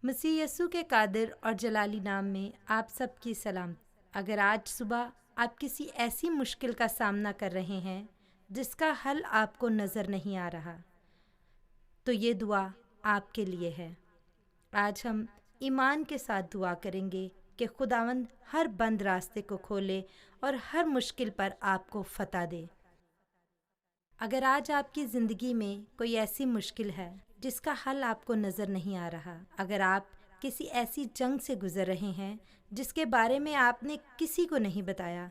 मसीह यस्सु के कादिर और जलाली नाम में आप सब की सलाम। अगर आज सुबह आप किसी ऐसी मुश्किल का सामना कर रहे हैं जिसका हल आपको नज़र नहीं आ रहा, तो ये दुआ आपके लिए है। आज हम ईमान के साथ दुआ करेंगे कि खुदावंद हर बंद रास्ते को खोले और हर मुश्किल पर आपको फतह दे। अगर आज आपकी ज़िंदगी में कोई ऐसी मुश्किल है जिसका हल आपको नज़र नहीं आ रहा, अगर आप किसी ऐसी जंग से गुज़र रहे हैं जिसके बारे में आपने किसी को नहीं बताया,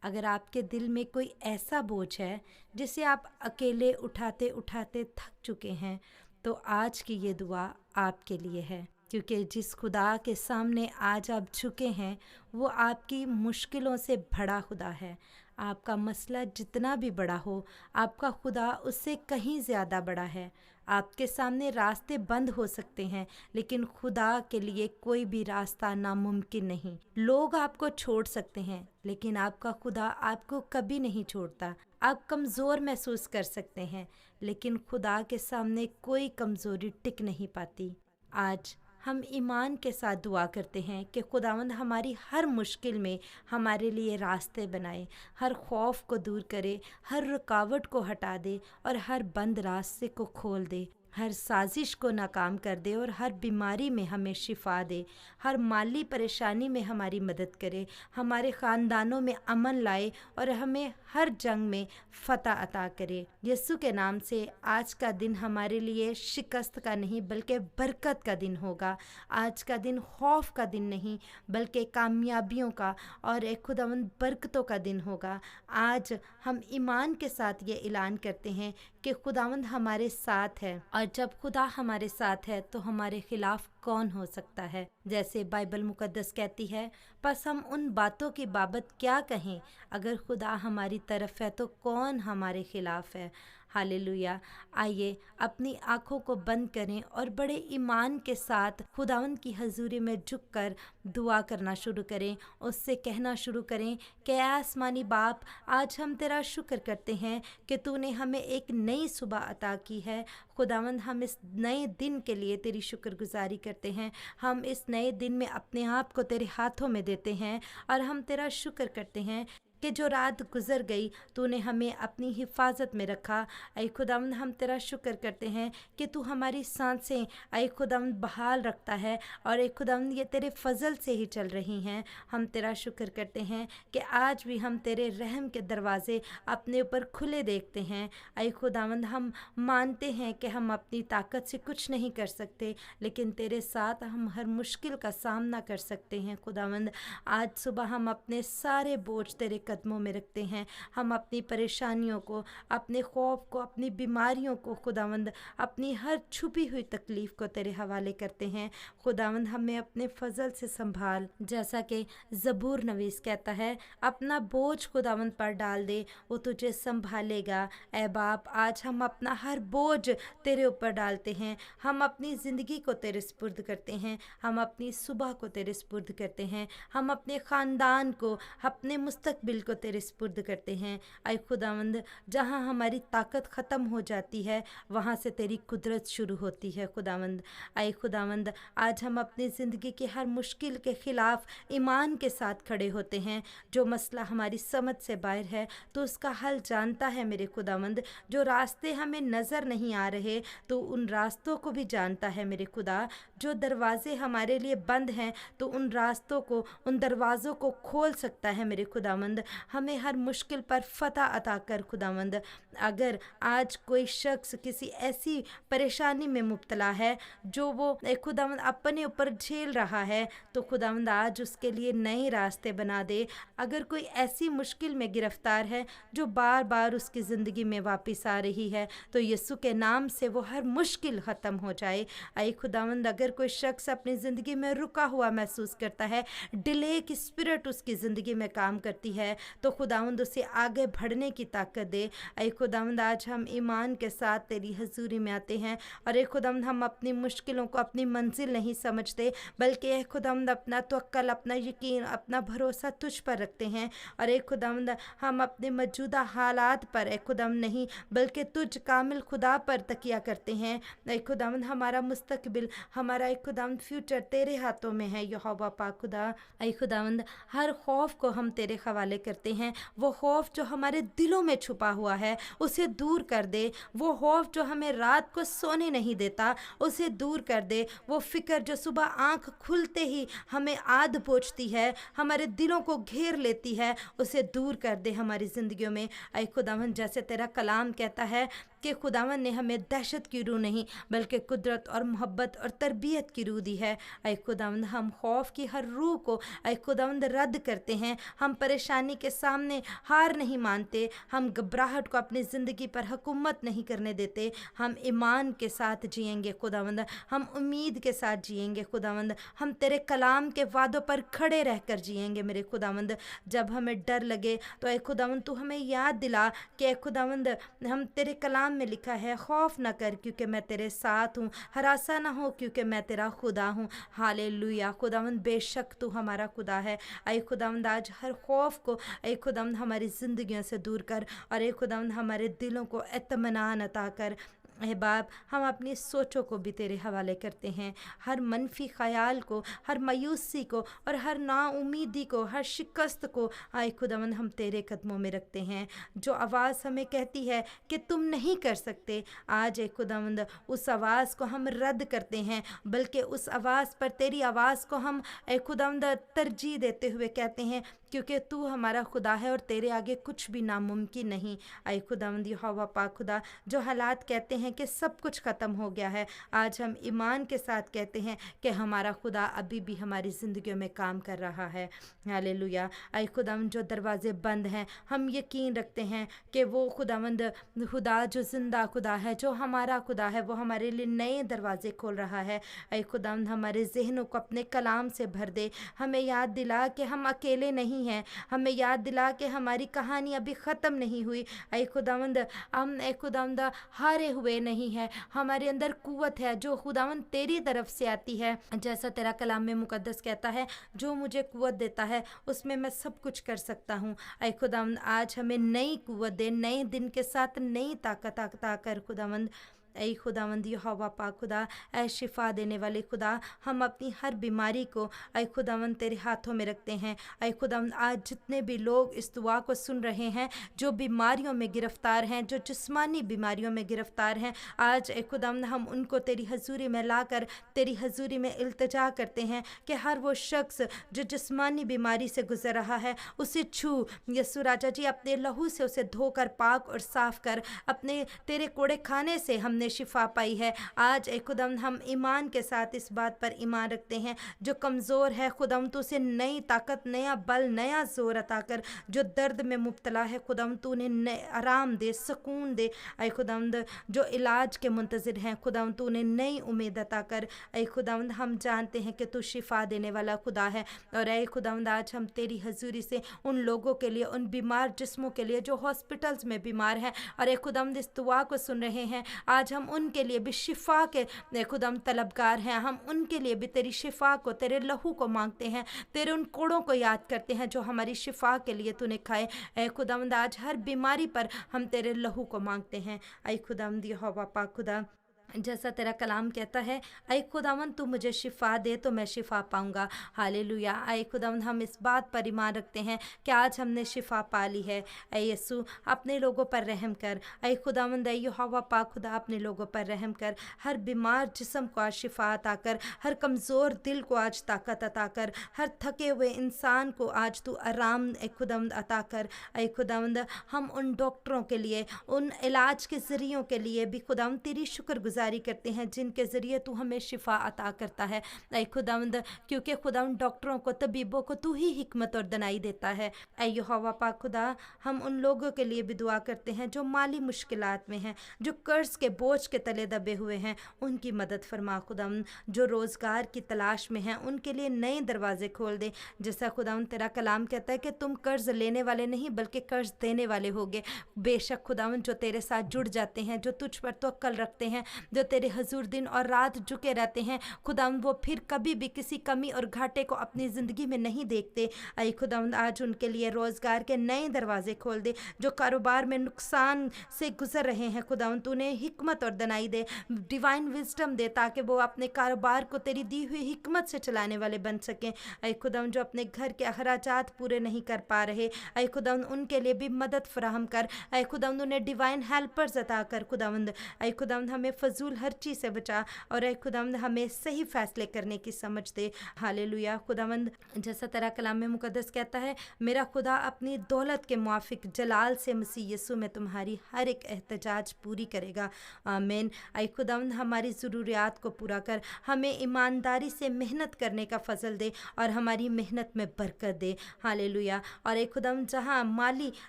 अगर आपके दिल में कोई ऐसा बोझ है जिसे आप अकेले उठाते उठाते थक चुके हैं, तो आज की ये दुआ आपके लिए है। क्योंकि जिस खुदा के सामने आज आप झुके हैं वो आपकी मुश्किलों से बड़ा खुदा है। आपका मसला जितना भी बड़ा हो, आपका खुदा उससे कहीं ज़्यादा बड़ा है। आपके सामने रास्ते बंद हो सकते हैं, लेकिन खुदा के लिए कोई भी रास्ता नामुमकिन नहीं। लोग आपको छोड़ सकते हैं, लेकिन आपका खुदा आपको कभी नहीं छोड़ता। आप कमज़ोर महसूस कर सकते हैं, लेकिन खुदा के सामने कोई कमज़ोरी टिक नहीं पाती। आज हम ईमान के साथ दुआ करते हैं कि खुदावंद हमारी हर मुश्किल में हमारे लिए रास्ते बनाए, हर खौफ को दूर करे, हर रुकावट को हटा दे और हर बंद रास्ते को खोल दे, हर साजिश को नाकाम कर दे और हर बीमारी में हमें शिफा दे, हर माली परेशानी में हमारी मदद करे, हमारे ख़ानदानों में अमन लाए और हमें हर जंग में फ़तह अता करे। यीशु के नाम से आज का दिन हमारे लिए शिकस्त का नहीं बल्कि बरकत का दिन होगा। आज का दिन खौफ का दिन नहीं बल्कि कामयाबियों का और एक खुदावंद बरकतों का दिन होगा। आज हम ईमान के साथ ये ऐलान करते हैं कि खुदावंद हमारे साथ है, और जब खुदा हमारे साथ है तो हमारे खिलाफ कौन हो सकता है। जैसे बाइबल मुकद्दस कहती है, बस हम उन बातों की बाबत क्या कहें, अगर खुदा हमारी तरफ है तो कौन हमारे खिलाफ है। हालेलुया। आइए अपनी आँखों को बंद करें और बड़े ईमान के साथ खुदावंद की हजूरी में झुककर दुआ करना शुरू करें। उससे कहना शुरू करें कि आसमानी बाप, आज हम तेरा शुक्र करते हैं कि तूने हमें एक नई सुबह अता की है। खुदावंद, हम इस नए दिन के लिए तेरी शुक्रगुजारी करते हैं। हम इस नए दिन में अपने आप को तेरे हाथों में देते हैं और हम तेरा शुक्र करते हैं कि जो रात गुजर गई तूने हमें अपनी हिफाजत में रखा। ऐ खुदावंद, हम तेरा शुक्र करते हैं कि तू हमारी सांसें ऐ खुदावंद बहाल रखता है और ऐ खुदावंद ये तेरे फजल से ही चल रही हैं। हम तेरा शुक्र करते हैं कि आज भी हम तेरे रहम के दरवाज़े अपने ऊपर खुले देखते हैं। ऐ खुदावंद, हम मानते हैं कि हम अपनी ताकत से कुछ नहीं कर सकते, लेकिन तेरे साथ हम हर मुश्किल का सामना कर सकते हैं। खुदावंद, आज सुबह हम अपने सारे बोझ तेरे कदमों में रखते हैं। हम अपनी परेशानियों को, अपने खौफ को, अपनी बीमारियों को खुदावंद, अपनी हर छुपी हुई तकलीफ़ को तेरे हवाले करते हैं। खुदावंद, हमें अपने फजल से संभाल, जैसा कि ज़बूर नवीस कहता है, अपना बोझ खुदावंद पर डाल दे, वो तुझे संभालेगा। ऐ बाप, आज हम अपना हर बोझ तेरे ऊपर डालते हैं। हम अपनी ज़िंदगी को तेरे स्पुर्द करते हैं। हम अपनी सुबह को तेरे स्पुर्द करते हैं। हम अपने ख़ानदान को, अपने मुस्तकबिल को तेरे स्पुर्द करते हैं। ऐ खुदावंद, जहाँ हमारी ताकत ख़त्म हो जाती है वहाँ से तेरी कुदरत शुरू होती है। खुदावंद, ऐ खुदावंद, आज हम अपनी ज़िंदगी की हर मुश्किल के ख़िलाफ़ ईमान के साथ खड़े होते हैं। जो मसला हमारी समझ से बाहर है तो उसका हल जानता है मेरे खुदावंद। जो रास्ते हमें नज़र नहीं आ रहे तो उन रास्तों को भी जानता है मेरे खुदा। जो दरवाज़े हमारे लिए बंद हैं तो उन रास्तों को, उन दरवाज़ों को खोल सकता है मेरे खुदावंद। हमें हर मुश्किल पर फतह अता कर खुदावंद। अगर आज कोई शख्स किसी ऐसी परेशानी में मुब्तला है जो वो खुदावंद अपने ऊपर झेल रहा है, तो खुदावंद आज उसके लिए नए रास्ते बना दे। अगर कोई ऐसी मुश्किल में गिरफ्तार है जो बार बार उसकी ज़िंदगी में वापस आ रही है, तो यीशु के नाम से वो हर मुश्किल ख़त्म हो जाए। ऐ खुदावंद, अगर कोई शख्स अपनी ज़िंदगी में रुका हुआ महसूस करता है, डिले की स्पिरिट उसकी ज़िंदगी में काम करती है, तो खुदावंद उसे आगे बढ़ने की ताकत दे। ऐ खुदावंद आज हम ईमान के साथ तेरी हजूरी में आते हैं और ऐ खुदावंद हम अपनी मुश्किलों को अपनी मंजिल नहीं समझते, बल्कि ऐ खुदावंद अपना तवक्कल, अपना यकीन, अपना भरोसा तुझ पर रखते हैं। और ऐ खुदावंद हम अपने मौजूदा हालात पर ऐ खुदावंद नहीं, बल्कि तुझ कामिल खुदा पर तकिया करते हैं। ऐ खुदावंद हमारा मुस्तकबिल, हमारा ऐ खुदावंद फ्यूचर तेरे हाथों में है यहोवा पाक खुदा। ऐ खुदावंद हर खौफ को हम तेरे हवाले करते हैं। वो खौफ जो हमारे दिलों में छुपा हुआ है उसे दूर कर दे। वो खौफ जो हमें रात को सोने नहीं देता उसे दूर कर दे। वो फिक्र जो सुबह आंख खुलते ही हमें आद पोंछती है, हमारे दिलों को घेर लेती है, उसे दूर कर दे हमारी ज़िंदगियों में। ऐ खुदावंद जैसे तेरा कलाम कहता है कि खुदावंद ने हमें दहशत की रूह नहीं बल्कि कुदरत और मोहब्बत और तरबियत की रूह दी है। ऐ खुदावंद हम खौफ की हर रूह को ऐ खुदावंद रद्द करते हैं। हम परेशानी के सामने हार नहीं मानते, हम घबराहट को अपनी ज़िंदगी पर हुकूमत नहीं करने देते। हम ईमान के साथ जिएंगे खुदावंद, हम उम्मीद के साथ जिएंगे खुदावंद, हम तेरे कलाम के वादों पर खड़े रहकर जिएंगे मेरे खुदावंद। जब हमें डर लगे तो ऐ खुदावंद तू हमें याद दिला कि ऐ खुदावंद हम तेरे कलाम में लिखा है, खौफ न कर क्योंकि मैं तेरे साथ हूँ, हरासा ना हो क्योंकि मैं तेरा खुदा हूँ। हालेलुया खुदावंद, बेशक तू हमारा खुदा है। ऐ खुदावंद आज हर खौफ को ऐ खुदावंद हमारी ज़िंदगियों से दूर कर और ऐ खुदावंद हमारे दिलों को इत्मीनान अता कर। ए बाप, हम अपनी सोचों को भी तेरे हवाले करते हैं, हर मनफी ख्याल को, हर मायूसी को और हर नाउमीदी को, हर शिकस्त को आए खुदावंद हम तेरे कदमों में रखते हैं। जो आवाज़ हमें कहती है कि तुम नहीं कर सकते, आज ए खुदावंद उस आवाज़ को हम रद्द करते हैं, बल्कि उस आवाज़ पर तेरी आवाज़ को हम ए खुदावंद तरजीह देते हुए कहते हैं क्योंकि तू हमारा खुदा है और तेरे आगे कुछ भी नामुमकिन नहीं। ऐ खुदावंद यहोवा पाक खुदा, जो हालात कहते हैं कि सब कुछ ख़त्म हो गया है, आज हम ईमान के साथ कहते हैं कि हमारा खुदा अभी भी हमारी ज़िंदगियों में काम कर रहा है। हालेलुया। ऐ खुदावंद जो दरवाज़े बंद हैं, हम यकीन रखते हैं कि वो खुदावंद खुदा जो ज़िंदा खुदा है, जो हमारा खुदा है, वो हमारे लिए नए दरवाज़े खोल रहा है। ऐ खुदावंद हमारे ज़हनों को अपने कलाम से भर दे, हमें याद दिला कि हम अकेले नहीं हैं, हमें याद दिला कि हमारी कहानी अभी ख़त्म नहीं हुई। ऐ खुदावंद हम ऐ खुदावंद हारे हुए नहीं है, हमारे अंदर कुव्वत है जो खुदावंद तेरी तरफ से आती है। जैसा तेरा कलाम में मुकद्दस कहता है, जो मुझे कुव्वत देता है उसमें मैं सब कुछ कर सकता हूँ। ऐ खुदावंद आज हमें नई कुव्वत दे, नए दिन के साथ नई ताकत अता कर खुदावंद। ऐ खुदावंद यहोवा पाक खुदा, ऐ शिफा देने वाले खुदा, हम अपनी हर बीमारी को ऐ खुदावंद तेरे हाथों में रखते हैं। ऐ खुदावंद आज जितने भी लोग इस दुआ को सुन रहे हैं, जो बीमारियों में गिरफ़्तार हैं, जो जिस्मानी बीमारियों में गिरफ़्तार हैं, आज ऐ खुदावंद हम उनको तेरी हजूरी में लाकर तेरी हजूरी में इल्तिजा करते हैं कि हर वो शख्स जो जिस्मानी बीमारी से गुजर रहा है उसे छू यस्सु राजा जी, अपने लहू से उसे धोकर पाक और साफ़ कर। अपने तेरे कोड़े खाने से हमने शिफा पाई है। आज ए खुदावंद हम ईमान के साथ इस बात पर ईमान रखते हैं, जो कमज़ोर है खुदावंद तू उसे नई ताकत, नया बल, नया जोर अता कर। जो दर्द में मुब्तला है खुदावंद तू उन्हें आराम दे, सुकून दे। ऐ खुदावंद जो इलाज के मुंतज़िर हैं खुदावंद तू उन्हें नई उम्मीद अता कर। ऐ खुदावंद हम जानते हैं कि तू शिफा देने वाला खुदा है और ऐ खुदावंद आज हम तेरी हजूरी से उन लोगों के लिए, उन बीमार जिस्मों के लिए जो हॉस्पिटल्स में बीमार हैं और ऐ खुदावंद इस दुआ को सुन रहे हैं, आज हम उनके लिए भी शिफा के खुदाम तलबगार हैं। हम उनके लिए भी तेरी शिफा को, तेरे लहू को मांगते हैं, तेरे उन कोड़ों को याद करते हैं जो हमारी शिफा के लिए तूने खाए। ऐ खुदावंद आज हर बीमारी पर हम तेरे लहू को मांगते हैं। ऐ खुदावंद यहोवा पाक खुदा, जैसा तेरा कलाम कहता है, ऐ खुदावंद तू मुझे शिफ़ा दे तो मैं शिफ़ा पाऊँगा। हालेलुया। ऐ खुदावंद हम इस बात पर ईमान रखते हैं कि आज हमने शिफ़ा पा ली है। ऐ यीशु अपने लोगों पर रहम कर। ऐ खुदावंद ऐ यहोवा पाक खुदा अपने लोगों पर रहम कर। हर बीमार जिस्म को आज शिफ़ा अता कर, हर कमज़ोर दिल को आज ताकत अता कर, हर थके हुए इंसान को आज तू आराम ऐ खुदावंद अता कर। ऐ खुदावंद हम उन डॉक्टरों के लिए, उन इलाज के ज़रियों के लिए भी खुदावंद तेरी शुक्रगुज़ारी गुजारी करते हैं जिनके ज़रिए तू हमें शिफा अता करता है। ऐ खुदावंद, क्योंकि खुदावंद डॉक्टरों को, तबीबों को तू ही हिकमत और दनाई देता है। ऐ यहोवा पाक खुदा, हम उन लोगों के लिए भी दुआ करते हैं जो माली मुश्किलात में हैं, जो कर्ज के बोझ के तले दबे हुए हैं, उनकी मदद फरमा खुदावंद। जो रोज़गार की तलाश में हैं उनके लिए नए दरवाजे खोल दे। जैसा खुदावंद तेरा कलाम कहता है कि तुम कर्ज लेने वाले नहीं बल्कि कर्ज देने वाले होगे। बेशक खुदावंद, जो तेरे साथ जुड़ जाते हैं, जो तुझ पर तवक्कल रखते हैं, जो तेरे हजूर दिन और रात झुके रहते हैं खुदावंद, वो फिर कभी भी किसी कमी और घाटे को अपनी ज़िंदगी में नहीं देखते। ऐ खुदावंद, आज उनके लिए रोज़गार के नए दरवाजे खोल दे। जो कारोबार में नुकसान से गुजर रहे हैं खुदावंद, तूने हिकमत और दनाई दे, डिवाइन विजडम दे, ताकि वो अपने कारोबार को तेरी दी हुई हिकमत से चलाने वाले बन सकें। ऐ खुदावंद, जो अपने घर के अखराजात पूरे नहीं कर पा रहे, ऐ खुदावंद उनके लिए भी मदद फराहम कर। ऐ खुदावंद, उन्हें डिवाइन हेल्पर्स अता कर खुदावंद। ऐ खुदावंद, हमें फजूल हर चीज़ से बचा, और ऐ खुदावंद हमें सही फैसले करने की समझ दे। हालेलुया खुदावंद, जैसा तेरा कलाम में मुकद्दस कहता है, मेरा खुदा अपनी दौलत के मुआफिक जलाल से मसीह यीशु में तुम्हारी हर एक एहतजाज पूरी करेगा। आमीन। ऐ खुदावंद, हमारी ज़रूरियात को पूरा कर, हमें ईमानदारी से मेहनत करने का फजल दे और हमारी मेहनत में बरकत दे। हालेलुया। और ऐ खुदावंद, जहाँ माली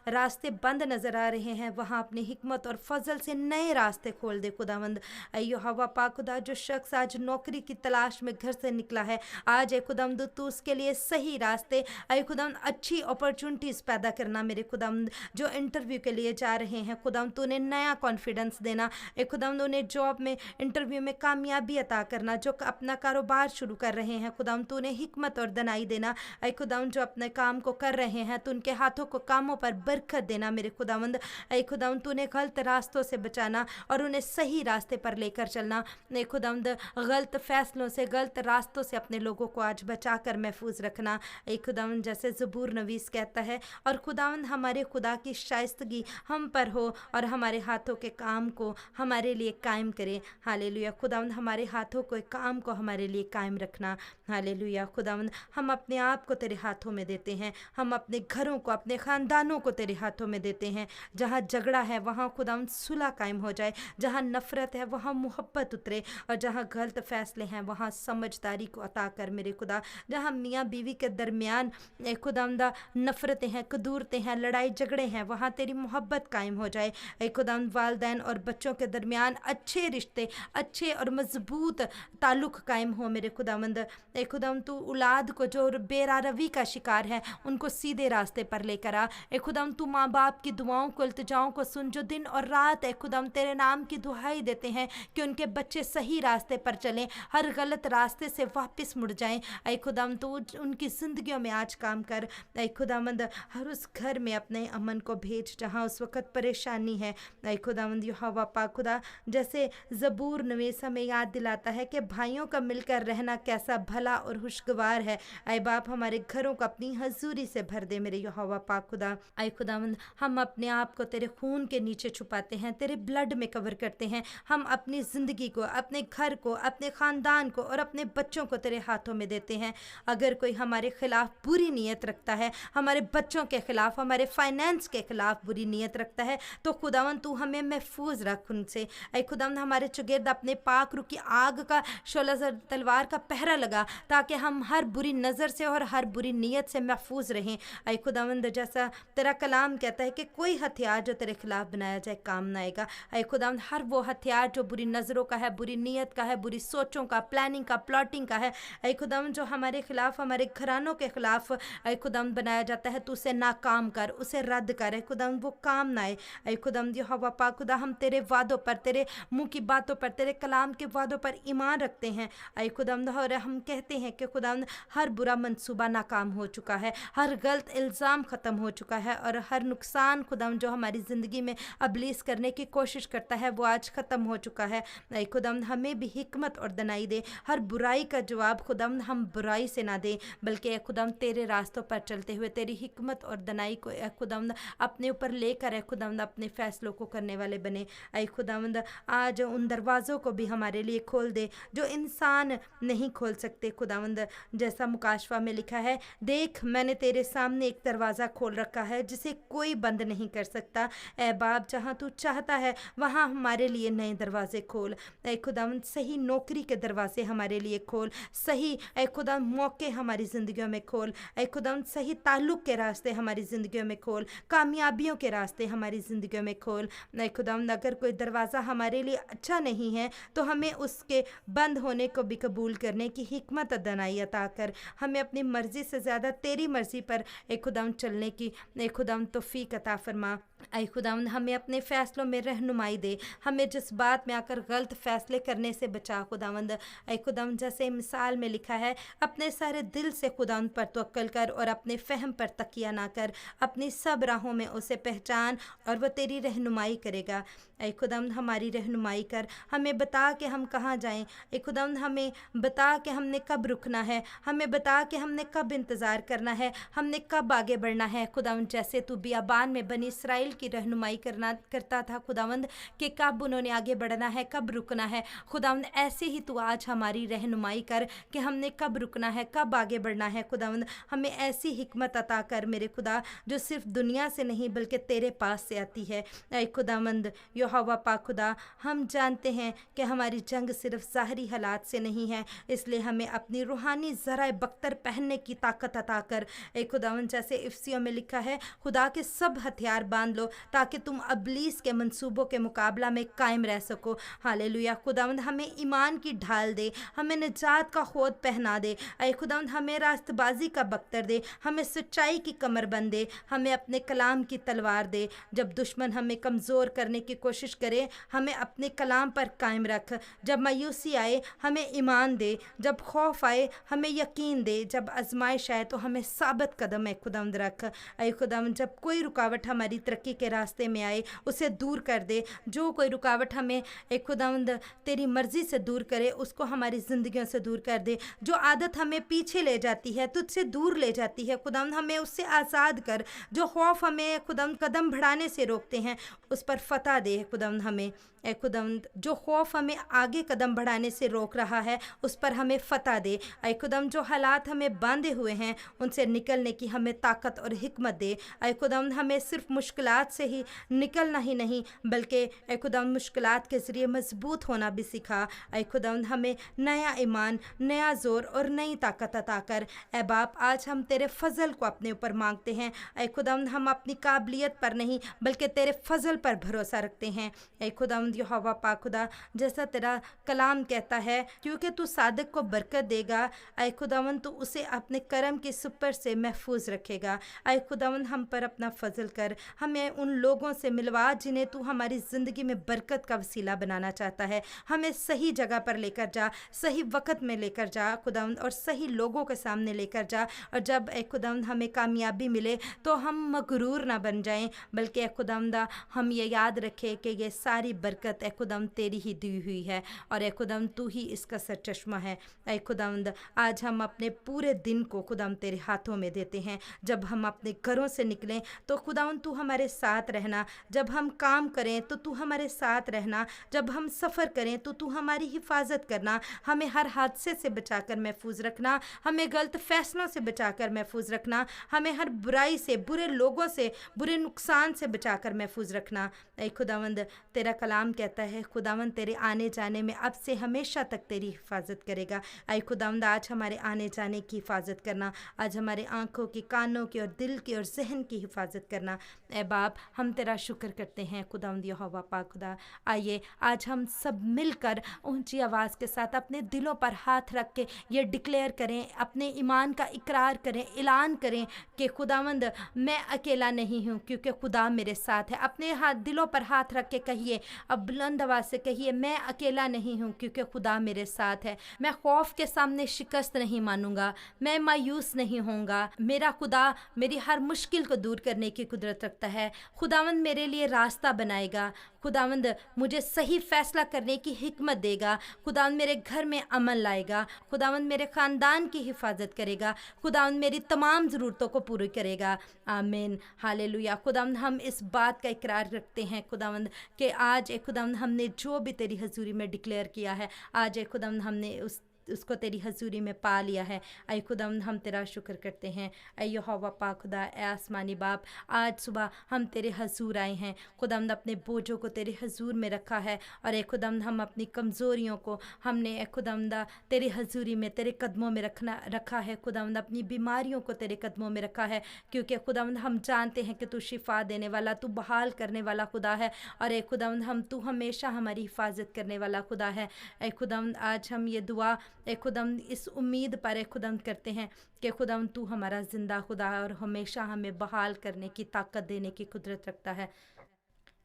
रास्ते बंद नज़र आ रहे हैं वहाँ अपनी हिकमत और फजल से नए रास्ते खोल दे खुदावंद। ऐ यहोवा पाक खुदा, जो शख्स आज नौकरी की तलाश में घर से निकला है, आज ऐ खुदावंद तू उसके लिए सही रास्ते, ऐ खुदावंद अच्छी अपॉर्चुनिटीज़ पैदा करना मेरे खुदावंद। जो इंटरव्यू के लिए जा रहे हैं खुदावंद, तूने नया कॉन्फिडेंस देना। ऐ खुदावंद, उन्हें जॉब में, इंटरव्यू में कामयाबी अता करना। जो अपना कारोबार शुरू कर रहे हैं खुदावंद, तूने हिकमत और दनाई देना। ऐ खुदावंद, जो अपने काम को कर रहे हैं, तो उनके हाथों को कामों पर बरकत देना मेरे खुदावंद। ऐ खुदावंद, तूने गलत रास्तों से बचाना और उन्हें सही रास्ते पर लेकर चलना। ऐ खुदावंद, गलत फैसलों से, गलत रास्तों से अपने लोगों को आज बचा कर महफूज रखना। ऐ खुदावंद, जैसे ज़बूर नवीस कहता है, और खुदावंद हमारे खुदा की शाइस्तगी हम पर हो और हमारे हाथों के काम को हमारे लिए कायम करे। हालेलुया खुदावंद, हमारे हाथों के काम को हमारे लिए कायम रखना। हालेलुया खुदावंद, हम अपने आप को तेरे हाथों में देते हैं, हम अपने घरों को, अपने ख़ानदानों को तेरे हाथों में देते हैं। जहाँ झगड़ा है वहाँ खुदावंद सुलह कायम हो जाए, जहाँ नफ़रत है वहाँ मोहब्बत उतरे, और जहाँ गलत फैसले हैं वहाँ समझदारी को अता कर मेरे खुदा। जहाँ मियाँ बीवी के दरमियान खुदावंद नफ़रतें हैं, कदूरतें हैं, लड़ाई झगड़े हैं, वहाँ तेरी मोहब्बत कायम हो जाए। ऐ खुदावंद, वालिदैन और बच्चों के दरमियान अच्छे रिश्ते, अच्छे और मजबूत ताल्लुक़ कायम हो मेरे खुदावंद। ऐ खुदावंद, तू औलाद को जो बेरारवी का शिकार है उनको सीधे रास्ते पर लेकर आ। ऐ खुदावंद, तू माँ बाप की दुआओं को, इल्तिजाओं को सुन, जो दिन और रात ऐ खुदावंद तेरे नाम की दुहाई देते हैं कि उनके बच्चे सही रास्ते पर चलें, हर गलत रास्ते से वापस मुड़ जाएं। ऐ खुदावंद, तू उनकी ज़िंदगियों में आज काम कर। ऐ खुदावंद, हर उस घर में अपने अमन को भेज जहाँ उस वक़्त परेशानी है। ऐ खुदावंद यहोवा पाक खुदा, जैसे ज़बूर नवीस हमें याद दिलाता है कि भाइयों का मिलकर रहना कैसा भला और खुशगवार है। ऐ बाप, हमारे घरों को अपनी हजूरी से भर दे मेरे यहोवा पाक खुदा। ऐ खुदावंद, हम अपने आप को तेरे खून के नीचे छुपाते हैं, तेरे ब्लड में कवर करते हैं। हम अपनी ज़िंदगी को, अपने घर को, अपने ख़ानदान को और अपने बच्चों को तेरे हाथों में देते हैं। अगर कोई हमारे खिलाफ बुरी नीयत रखता है, हमारे बच्चों के खिलाफ, हमारे फाइनेंस के खिलाफ बुरी नीयत रखता है, तो खुदावंद तू हमें महफूज रख उनसे। ऐ खुदावंद, हमारे चुगिर्द अपने पाक रूह की आग का शोला तलवार का पहरा लगा, ताकि हम हर बुरी नज़र से और हर बुरी नीयत से महफूज रहें। ऐ खुदावंद, जैसा तेरा कलाम कहता है कि कोई हथियार जो तेरे खिलाफ बनाया जाए काम ना आएगा। ऐ खुदावंद, हर वो हथियार जो बुरी नज़रों का है, बुरी नीयत का है, बुरी सोचों का, प्लानिंग का, प्लॉटिंग का है, ऐ खुदावंद, जो हमारे खिलाफ, हमारे घरानों के खिलाफ ऐ खुदावंद बनाया जाता है, तो उसे नाकाम कर, उसे रद्द कर। ऐ खुदावंद, वो काम ना आए। ऐ खुदावंद यहोवा पाक खुदा, हम तेरे वादों पर, तेरे मुँह की बातों पर, तेरे कलाम के वादों पर ईमान रखते हैं। ऐ खुदावंद, और हम कहते हैं कि खुदावंद, हर बुरा मंसूबा नाकाम हो चुका है, हर गलत इल्ज़ाम ख़त्म हो चुका है, और हर नुकसान खुदावंद जो हमारी ज़िंदगी में अबलीस करने की कोशिश करता है वो आज ख़त्म हो चुका है। ऐ खुदावंद, हमें भी हिकमत और दनाई दे। हर बुराई का जवाब खुदावंद हम बुराई से ना दें, बल्कि ऐ खुदावंद तेरे रास्तों पर चलते हुए तेरी हिकमत और दनाई को ऐ खुदावंद अपने ऊपर लेकर ऐ खुदावंद अपने फ़ैसलों को करने वाले बने। ऐ खुदावंद, आज उन दरवाज़ों को भी हमारे लिए खोल दे जो इंसान नहीं खोल सकते खुदावंद। जैसा मुकाशवा में लिखा है, देख मैंने तेरे सामने एक दरवाज़ा खोल रखा है जिसे कोई बंद नहीं कर सकता। ऐ बाप, जहाँ तू चाहता है वहाँ हमारे लिए नए दरवाजे दरवाज़े खोल। ऐ खुदावंद सही नौकरी के दरवाज़े हमारे लिए खोल, सही ऐ खुदावंद मौके हमारी ज़िंदगियों में खोल। ऐ खुदावंद सही ताल्लुक़ के रास्ते हमारी ज़िंदगियों में खोल, कामयाबियों के रास्ते हमारी ज़िंदगियों में खोल। ऐ खुदावंद अगर कोई दरवाज़ा हमारे लिए अच्छा नहीं है तो हमें उसके बंद होने को भी कबूल करने की हिकमत अदनाई अता कर। हमें अपनी मर्ज़ी से ज़्यादा तेरी मर्ज़ी पर ऐ खुदावंद चलने की ऐ खुदावंद तौफ़ीक अता फरमा। ऐ खुदावंद हमें अपने फ़ैसलों में रहनुमाई दे, हमें जिस बात में आकर गलत फ़ैसले करने से बचा खुदावंद। ऐ खुदावंद जैसे मिसाल में लिखा है, अपने सारे दिल से खुदावंद पर तवक्कल कर और अपने फ़हम पर तकिया ना कर, अपनी सब राहों में उसे पहचान और वह तेरी रहनुमाई करेगा। ऐ खुदावंद हमारी रहनुमाई कर, हमें बता कि हम कहाँ जाएं। ऐ खुदावंद हमें बता कि हमने कब रुकना है, हमें बता कि हमने कब इंतज़ार करना है, हमने कब आगे बढ़ना है। खुदावंद जैसे तू बियाबान में बनी इसराइल की रहनुमाई करता था खुदावंद कि कब उन्होंने आगे बढ़ना है, कब रुकना है, खुदावंद ऐसे ही तू आज हमारी रहनुमाई कर कि हमने कब रुकना है, कब आगे बढ़ना है। खुदावंद हमें ऐसी हिकमत अता कर मेरे खुदा जो सिर्फ दुनिया से नहीं बल्कि तेरे पास से आती है। ऐ खुदावंद यहोवा पाक खुदा, हम जानते हैं कि हमारी जंग सिर्फ ज़ाहरी हालात से नहीं है, इसलिए हमें अपनी रूहानी ज़रा बख्तर पहनने की ताकत अता कर। ऐ खुदावंद जैसे इफ्सियों में लिखा है, खुदा के सब हथियार बांध लो ताकि तुम अबलीस के मंसूबों के मुकाबला में कायम रह सको। हालेलुया। खुदावंद हमें ईमान की ढाल दे, हमें निजात का खोद पहना दे। ऐ खुदावंद हमें रास्तबाजी का बख्तर दे, हमें सच्चाई की कमर बंद दे, हमें अपने कलाम की तलवार दे। जब दुश्मन हमें कमज़ोर करने की कोशिश करे, हमें अपने कलाम पर कायम रख। जब मायूसी आए हमें ईमान दे, जब खौफ आए हमें यकीन दे, जब आजमाइश आए तो हमें साबित कदम है खुदावंद रख। ऐ खुदावंद जब कोई रुकावट हमारी तरक्की के रास्ते में आए उसे दूर कर दे। जो कोई रुकावट हमें ऐ खुदावंद तेरी मर्ज़ी से दूर करे उसको हमारी ज़िंदगियों से दूर कर दे। जो आदत हमें पीछे ले जाती है, तुझसे दूर ले जाती है खुदावंद, हमें उससे आज़ाद कर। जो खौफ हमें खुदावंद कदम बढ़ाने से रोकते हैं उस पर फतह दे खुदावंद हमें। ऐ खुदावंद जो खौफ हमें आगे कदम बढ़ाने से रोक रहा है उस पर हमें फतह दे। ऐ खुदावंद जो हालात हमें बांधे हुए हैं उनसे निकलने की हमें ताकत और हिकमत दे। ऐ खुदावंद हमें सिर्फ मुश्किलात से ही निकलना ही नहीं बल्कि ऐ खुदावंद मुश्किलात के ज़रिए मजबूत होना भी सिखा। ऐ खुदावंद हमें नया ईमान, नया ज़ोर और नई ताकत अता कर। ऐ बाप आज हम तेरे फ़ज़ल को अपने ऊपर मांगते हैं। ऐ खुदावंद हम अपनी काबिलियत पर नहीं बल्कि तेरे फ़ज़ल पर भरोसा रखते हैं। ऐ खुदावंद यहोवा पाक खुदा जैसा तेरा कलाम कहता है, क्योंकि तू सादिक को बरकत देगा, ऐ खुदावंद तू उसे अपने करम की सुपर से महफूज रखेगा। ऐ खुदावंद हम पर अपना फ़ज़ल कर, हमें उन लोगों से मिलवा जिन्हें तू हमारी ज़िंदगी में बरकत का वसीला बनाना चाहता है। हमें सही जगह पर लेकर जा, सही वक्त में लेकर जा खुदावंद, और सही लोगों के सामने लेकर जा। और जब ऐ खुदावंद हमें कामयाबी मिले तो हम मगरूर ना बन जाएं बल्कि ऐ खुदावंदा हम ये याद रखें कि ये सारी बरकत ऐ खुदावंद तेरी ही दी हुई है और ऐ खुदावंद तू ही इसका सरचश्मा है। ऐ खुदावंद आज हम अपने पूरे दिन को खुदावंद तेरे हाथों में देते हैं। जब हम अपने घरों से निकलें तो खुदावंद तू हमारे साथ रहना, जब हम काम करें तो तू हमारे साथ रहना, जब हम सफ़र करें तो तू हमारी हिफाजत करना, हमें हर हादसे से बचाकर महफूज रखना, हमें गलत फ़ैसलों से बचाकर महफूज रखना, हमें हर बुराई से, बुरे लोगों से, बुरे नुकसान से बचाकर महफूज रखना। ऐ खुदावंद तेरा कलाम कहता है खुदावंद तेरे आने जाने में अब से हमेशा तक तेरी हिफाजत करेगा। ऐ खुदावंद आज हमारे आने जाने की हिफाजत करना, आज हमारे आँखों की, कानों की और दिल की और जहन की हिफाजत करना। ऐ बाप हम तेरा शुक्र करते हैं खुदावंद यहोवा पाक खुदा। आइए आज हम सब मिलकर ऊंची आवाज़ के साथ अपने दिलों पर हाथ रख के ये डिक्लेयर करें, अपने ईमान का इकरार करें, ऐलान करें कि खुदावंद मैं अकेला नहीं हूँ क्योंकि खुदा मेरे साथ है। अपने दिलों पर हाथ रख के कहिए, अब बुलंद आवाज़ से कहिए, मैं अकेला नहीं हूँ क्योंकि खुदा मेरे साथ है। मैं खौफ के सामने शिकस्त नहीं मानूंगा, मैं मायूस नहीं होऊंगा। मेरा खुदा मेरी हर मुश्किल को दूर करने की कुदरत रखता है। खुदावंद मेरे लिए रास्ता बनाएगा, खुदावंद मुझे सही फ़ैसला करने की हिकमत देगा, खुदावंद मेरे घर में अमन लाएगा, खुदावंद मेरे ख़ानदान की हिफाजत करेगा, खुदावंद मेरी तमाम ज़रूरतों को पूरी करेगा। आमीन, हालेलुया। खुदावंद हम इस बात का इकरार रखते हैं खुदावंद कि आज खुदावंद हमने जो भी तेरी हजूरी में डिक्लेयर किया है, आज खुदावंद हमने उस उसको तेरी हजूरी में पा लिया है। ऐ खुदावंद हम तेरा शुक्र करते हैं। ऐ यहोवा पाक खुदा, ऐ आसमानी बाप, आज सुबह हम तेरे हजूर आए हैं खुदावंद, अपने बोझों को तेरे हजूर में रखा है। और ऐ खुदावंद हम अपनी कमज़ोरियों को हमने ऐ खुदावंद तेरे हजूरी में तेरे कदमों में रखा है खुदावंद, अपनी बीमारियों को तेरे कदमों में रखा है, क्योंकि खुदावंद हम जानते हैं कि तू शिफा देने वाला, तू बहाल करने वाला खुदा है। और ऐ खुदावंद तू हमेशा हमारी हिफाजत करने वाला खुदा है। ऐ खुदावंद आज हम ये दुआ ऐ खुदावंद इस उम्मीद पर ऐ खुदावंद करते हैं कि खुदावंद तू हमारा ज़िंदा खुदा है और हमेशा हमें बहाल करने की ताकत देने की कुदरत रखता है।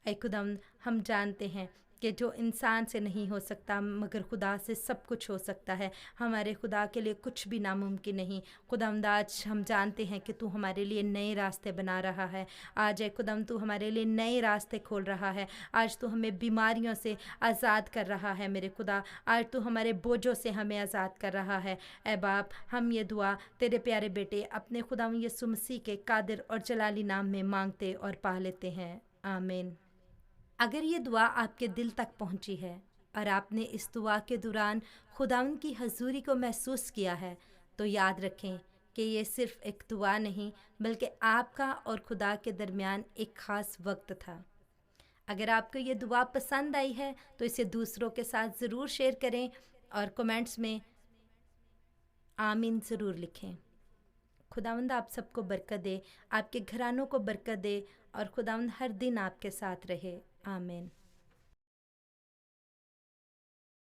ऐ खुदावंद हम जानते हैं कि जो इंसान से नहीं हो सकता मगर खुदा से सब कुछ हो सकता है। हमारे खुदा के लिए कुछ भी नामुमकिन नहीं। खुदावंद आज हम जानते हैं कि तू हमारे लिए नए रास्ते बना रहा है। आज ऐ खुदावंद तू हमारे लिए नए रास्ते खोल रहा है। आज तू हमें बीमारियों से आज़ाद कर रहा है मेरे खुदा। आज तू हमारे बोझों से हमें आज़ाद कर रहा है। ऐ बाप, हम ये दुआ तेरे प्यारे बेटे अपने खुदावंद यीशु मसीह के कादिर और जलाली नाम में मांगते और पा लेते हैं, आमीन। अगर ये दुआ आपके दिल तक पहुंची है और आपने इस दुआ के दौरान खुदावंद की हजूरी को महसूस किया है, तो याद रखें कि ये सिर्फ़ एक दुआ नहीं बल्कि आपका और खुदा के दरमियान एक ख़ास वक्त था। अगर आपको ये दुआ पसंद आई है तो इसे दूसरों के साथ ज़रूर शेयर करें और कमेंट्स में आमीन ज़रूर लिखें। खुदावंद आप सबको बरकत दे, आपके घरानों को बरकत दे और खुदावंद हर दिन आपके साथ रहे, आमीन।